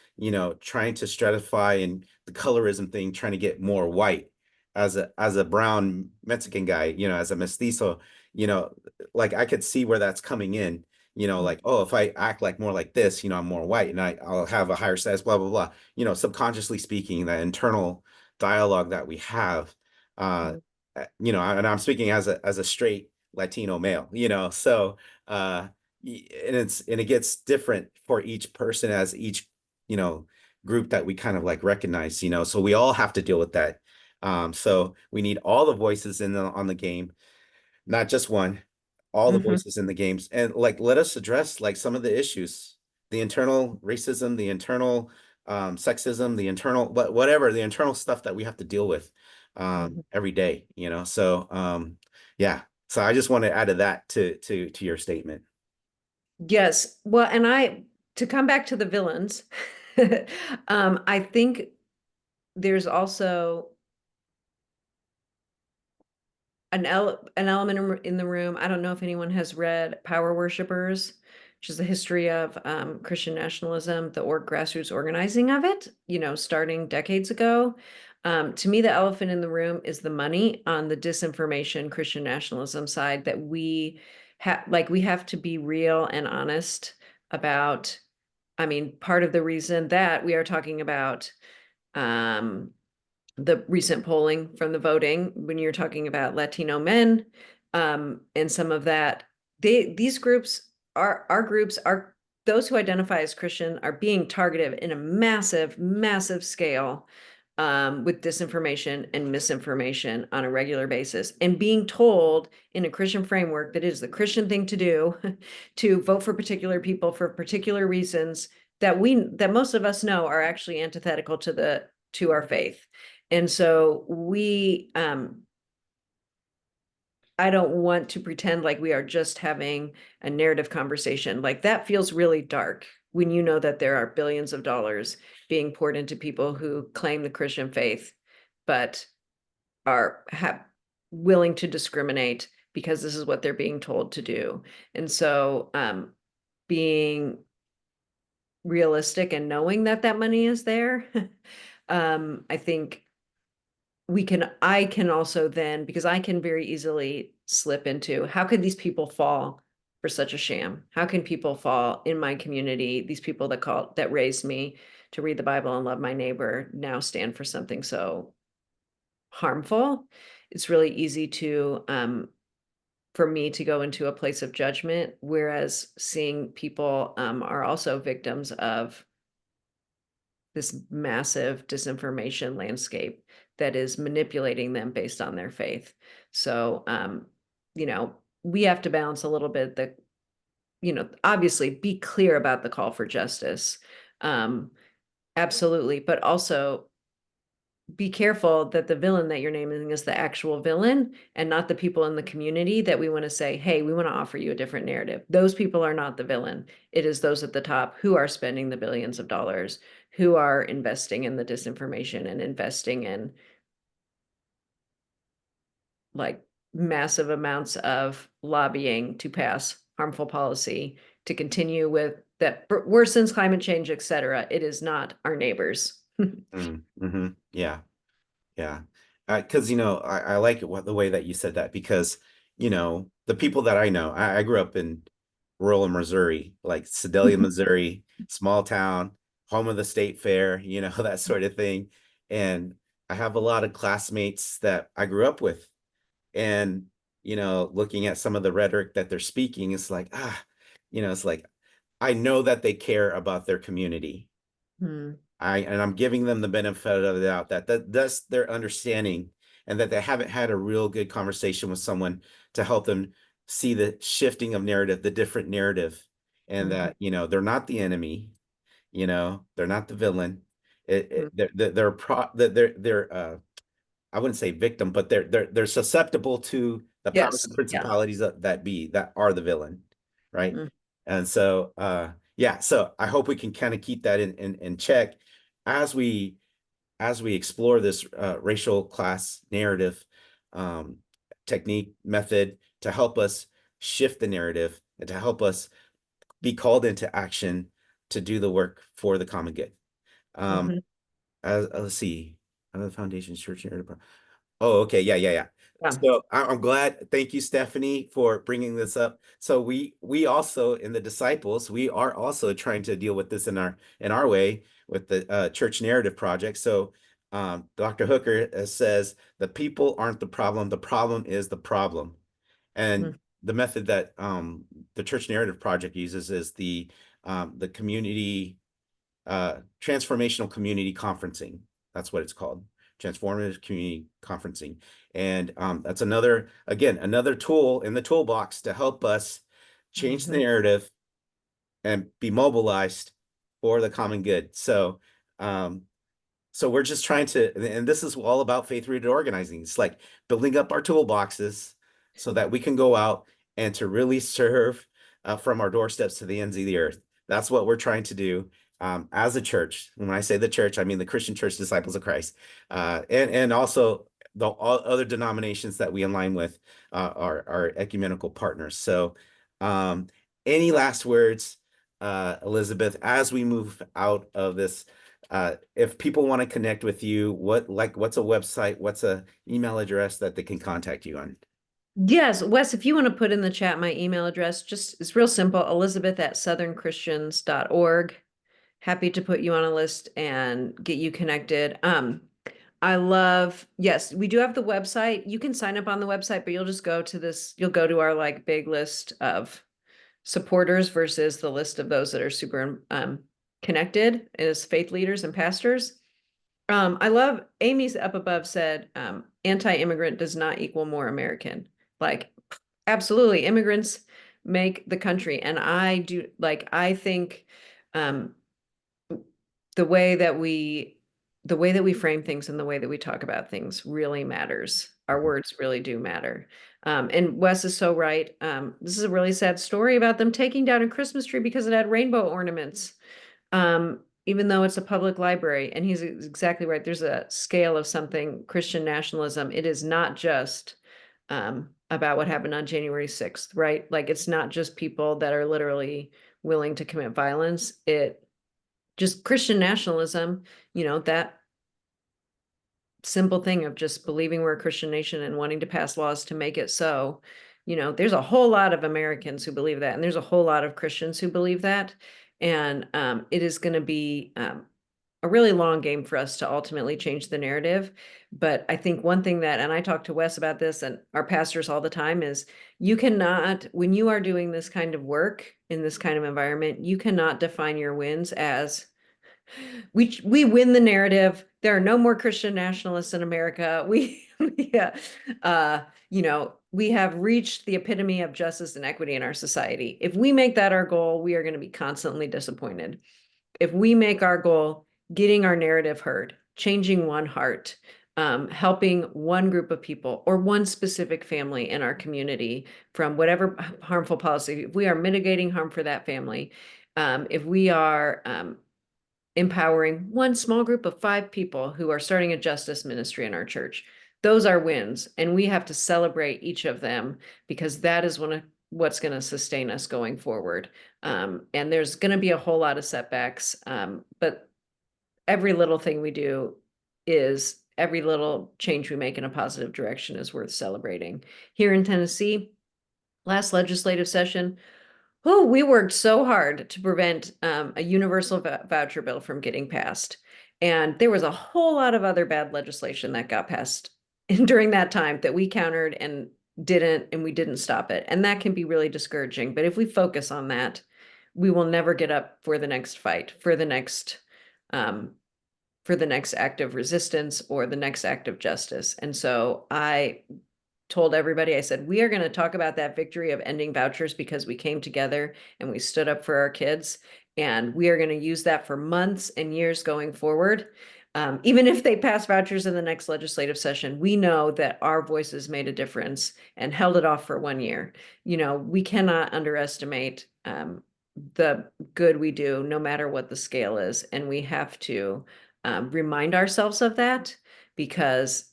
trying to stratify, and the colorism thing, trying to get more white. As a brown Mexican guy, as a mestizo, you know like I could see where that's coming in, like, oh, if I act like more like this, I'm more white, and I'll have a higher status, blah blah blah, subconsciously speaking, that internal dialogue that we have, uh and I'm speaking as a straight Latino male, so and it gets different for each person, as each you know group that we kind of like recognize, so we all have to deal with that. So we need all the voices on the game, not just one, all the Mhm. voices in the games, and like let us address like some of the issues, the internal racism, the internal sexism, the internal whatever, the internal stuff that we have to deal with Mhm. every day, so yeah, so I just want to add to that, to your statement. Yes. Well, and to come back to the villains, I think there's also an element in the room. I don't know if anyone has read Power Worshippers, which is the history of Christian nationalism, the grassroots organizing of it, starting decades ago. To me, the elephant in the room is the money on the disinformation Christian nationalism side, that we have to be real and honest about. I mean, part of the reason that we are talking about um, the recent polling from the voting, when you're talking about Latino men, and some of that, these groups are our groups are those who identify as Christian are being targeted in a massive, massive scale, with disinformation and misinformation on a regular basis, and being told in a Christian framework that it is the Christian thing to do to vote for particular people for particular reasons that most of us know are actually antithetical to our faith. And so I don't want to pretend like we are just having a narrative conversation. Like, that feels really dark when you know that there are billions of dollars being poured into people who claim the Christian faith, but are willing to discriminate because this is what they're being told to do. And so being realistic and knowing that that money is there, I think I can also then, because I can very easily slip into, how could these people fall for such a sham? How can people fall in my community? These people that raised me to read the Bible and love my neighbor now stand for something so harmful. It's really easy for me to go into a place of judgment, whereas seeing people are also victims of this massive disinformation landscape that is manipulating them based on their faith. So, we have to balance a little bit obviously be clear about the call for justice. Um, absolutely. But also be careful that the villain that you're naming is the actual villain and not the people in the community that we want to say, hey, we want to offer you a different narrative. Those people are not the villain. It is those at the top who are spending the billions of dollars, who are investing in the disinformation and investing in like massive amounts of lobbying to pass harmful policy to continue with that worsens climate change, et cetera. It is not our neighbors. Yeah. Yeah. Because, I like the way that you said that, because, the people that I know, I grew up in rural Missouri, like Sedalia, Missouri, small town, home of the state fair, that sort of thing. And I have a lot of classmates that I grew up with. And, looking at some of the rhetoric that they're speaking, it's like, it's like, I know that they care about their community. Hmm. I'm giving them the benefit of the doubt that's their understanding, and that they haven't had a real good conversation with someone to help them see the shifting of narrative, the different narrative, and Mhm. that, they're not the enemy, they're not the villain. Mhm. They're I wouldn't say victim, but they're susceptible to the powers Yes. and Yeah. principalities that are the villain, right? Mm. And so yeah, so I hope we can kind of keep that in check as we explore this racial class narrative technique method to help us shift the narrative and to help us be called into action to do the work for the common good. Mhm. Let's see, other foundations, church narrative. Oh, okay. Yeah. Yeah. So I'm glad. Thank you, Stephanie, for bringing this up. So we also in the disciples, we are also trying to deal with this in our way with the church narrative project. So Dr. Hooker says the people aren't the problem is the problem. And Mm. the method that the church narrative project uses is the community transformational community conferencing. That's what it's called, transformative community conferencing. And that's another tool in the toolbox to help us change the Mhm. narrative and be mobilized for the common good. Um, so we're just trying to, and this is all about faith-rooted organizing. It's like building up our toolboxes so that we can go out and to really serve from our doorsteps to the ends of the earth. That's what we're trying to do as a church. When I say the church, I mean the Christian Church Disciples of Christ, and also the all other denominations that we align with, our ecumenical partners. So, any last words, Elizabeth, as we move out of this? If people want to connect with you, what's a website, what's a email address that they can contact you on? Yes, Wes, if you want to put in the chat my email address, just it's real simple, elizabeth@southernchristians.org. Happy to put you on a list and get you connected. Yes, we do have the website. You can sign up on the website, but you'll just go to you'll go to our like big list of supporters versus the list of those that are super connected as faith leaders and pastors. I love Amy's up above said, anti-immigrant does not equal more American. Like, absolutely, immigrants make the country. And I think um, the way that we frame things and the way that we talk about things really matters. Our words really do matter. And Wes is so right. This is a really sad story about them taking down a Christmas tree because it had rainbow ornaments. Even though it's a public library, and he's exactly right. There's a scale of something, Christian nationalism. It is not just about what happened on January 6th, right? Like it's not just people that are literally willing to commit violence. It just Christian nationalism, that simple thing of just believing we're a Christian nation and wanting to pass laws to make it so. There's a whole lot of Americans who believe that, and there's a whole lot of Christians who believe that. And it is going to be a really long game for us to ultimately change the narrative. But I think one thing that, and I talk to Wes about this and our pastors all the time, is you cannot, when you are doing this kind of work in this kind of environment, you cannot define your wins as we win the narrative. There are no more Christian nationalists in America. Yeah, we have reached the epitome of justice and equity in our society. If we make that our goal, we are going to be constantly disappointed. If we make our goal getting our narrative heard, changing one heart, helping one group of people or one specific family in our community from whatever harmful policy, if we are mitigating harm for that family, if we are empowering one small group of 5 people who are starting a justice ministry in our church, those are wins. And we have to celebrate each of them because that is what's going to sustain us going forward. And there's going to be a whole lot of setbacks. But every little thing we do every little change we make in a positive direction is worth celebrating. Here in Tennessee, last legislative session, we worked so hard to prevent a universal voucher bill from getting passed. And there was a whole lot of other bad legislation that got passed during that time that we countered and we didn't stop it. And that can be really discouraging. But if we focus on that, we will never get up for the next fight, um, for the next act of resistance or the next act of justice. And so I told everybody, I said, we are going to talk about that victory of ending vouchers because we came together and we stood up for our kids. And we are going to use that for months and years going forward. Even if they pass vouchers in the next legislative session, we know that our voices made a difference and held it off for 1 year. We cannot underestimate the good we do, no matter what the scale is. And we have to remind ourselves of that, because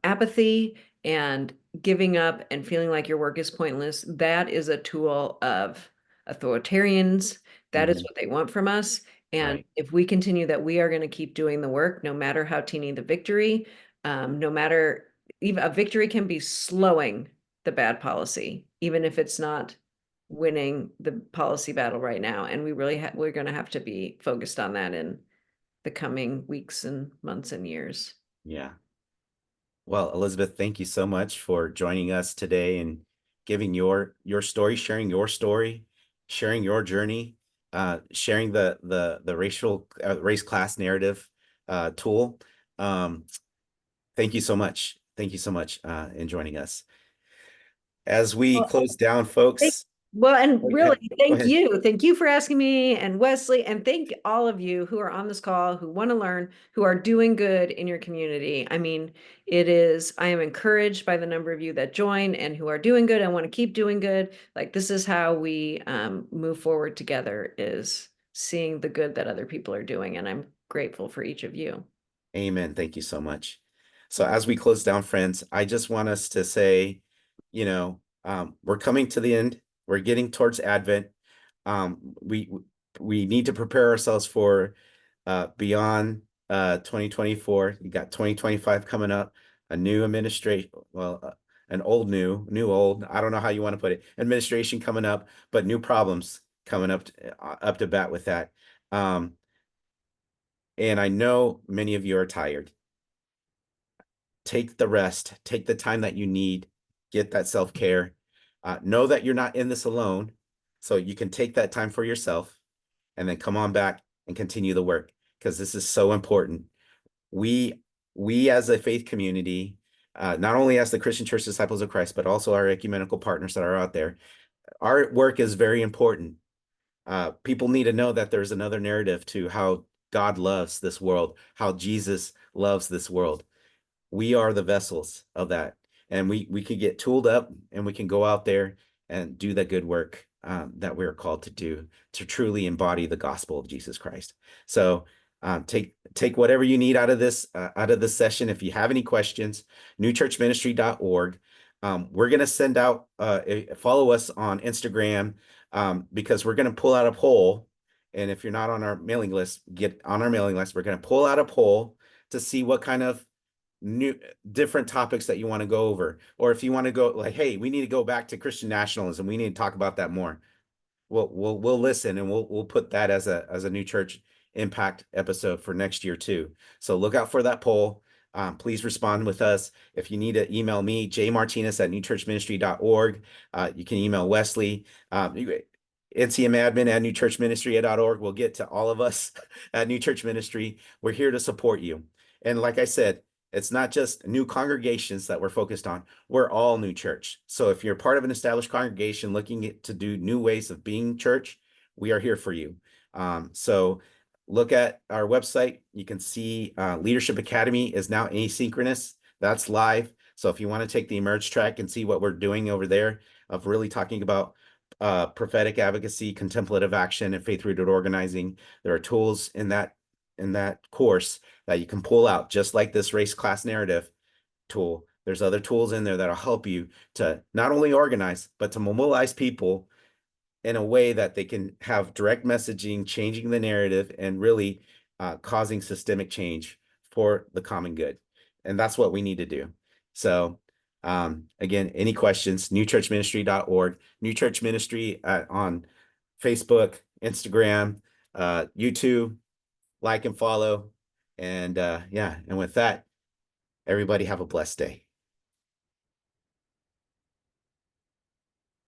apathy and giving up and feeling like your work is pointless, that is a tool of authoritarians. That is what they want from us. And Right. if we continue that, we are going to keep doing the work, no matter how teeny the victory, no matter, even a victory can be slowing the bad policy, even if it's not winning the policy battle right now. And we're going to have to be focused on that in the coming weeks and months and years. Yeah. Well, Elizabeth, thank you so much for joining us today and giving your story, sharing your story, sharing your journey, sharing the race class narrative tool. Thank you so much. Thank you so much in joining us. As we Well, close down, folks. Well, and Go really, ahead. Go thank ahead. you. Thank you for asking me, and Wesley, and thank all of you who are on this call, who want to learn, who are doing good in your community. I mean, I am encouraged by the number of you that join and who are doing good and want to keep doing good. Like, this is how we move forward together, is seeing the good that other people are doing. And I'm grateful for each of you. Amen. Thank you so much. So as we close down, friends, I just want us to say, we're coming to the end. We're getting towards Advent. We need to prepare ourselves for beyond 2024. You got 2025 coming up, a new administration, well, an old new old. I don't know how you want to put it. Administration coming up, but new problems coming up to bat with that. And I know many of you are tired. Take the rest, take the time that you need, get that self-care. Know that you're not in this alone, so you can take that time for yourself and then come on back and continue the work, because this is so important. We as a faith community, not only as the Christian Church Disciples of Christ, but also our ecumenical partners that are out there, our work is very important. People need to know that there's another narrative to how God loves this world, how Jesus loves this world. We are the vessels of that, and we can get tooled up and we can go out there and do the good work that we're called to do, to truly embody the gospel of Jesus Christ. So take whatever you need out of this session. If you have any questions, newchurchministry.org. We're going to send out follow us on Instagram, because we're going to pull out a poll. And if you're not on our mailing list, get on our mailing list. We're going to pull out a poll to see what kind of different topics that you want to go over, or if you want to go like, hey, we need to go back to Christian nationalism, we need to talk about that more. We'll listen, and we'll put that as a new church impact episode for next year too. So look out for that poll. Please respond with us. If you need to email me, jmartinez@newchurchministry.org. You can email Wesley, ncmadmin@newchurchministry.org. We'll get to all of us at New Church Ministry. We're here to support you. And like I said, it's not just new congregations that we're focused on. We're all new church. So if you're part of an established congregation looking to do new ways of being church, we are here for you. So look at our website. You can see Leadership Academy is now asynchronous. That's live. So if you want to take the Emerge track and see what we're doing over there, of really talking about prophetic advocacy, contemplative action, and faith-rooted organizing, there are tools in that course that you can pull out, just like this race class narrative tool. There's other tools in there that'll help you to not only organize, but to mobilize people in a way that they can have direct messaging, changing the narrative, and really causing systemic change for the common good. And that's what we need to do. So again, any questions, newchurchministry.org, New Church Ministry on Facebook, Instagram, YouTube. Like and follow. And and with that, everybody have a blessed day.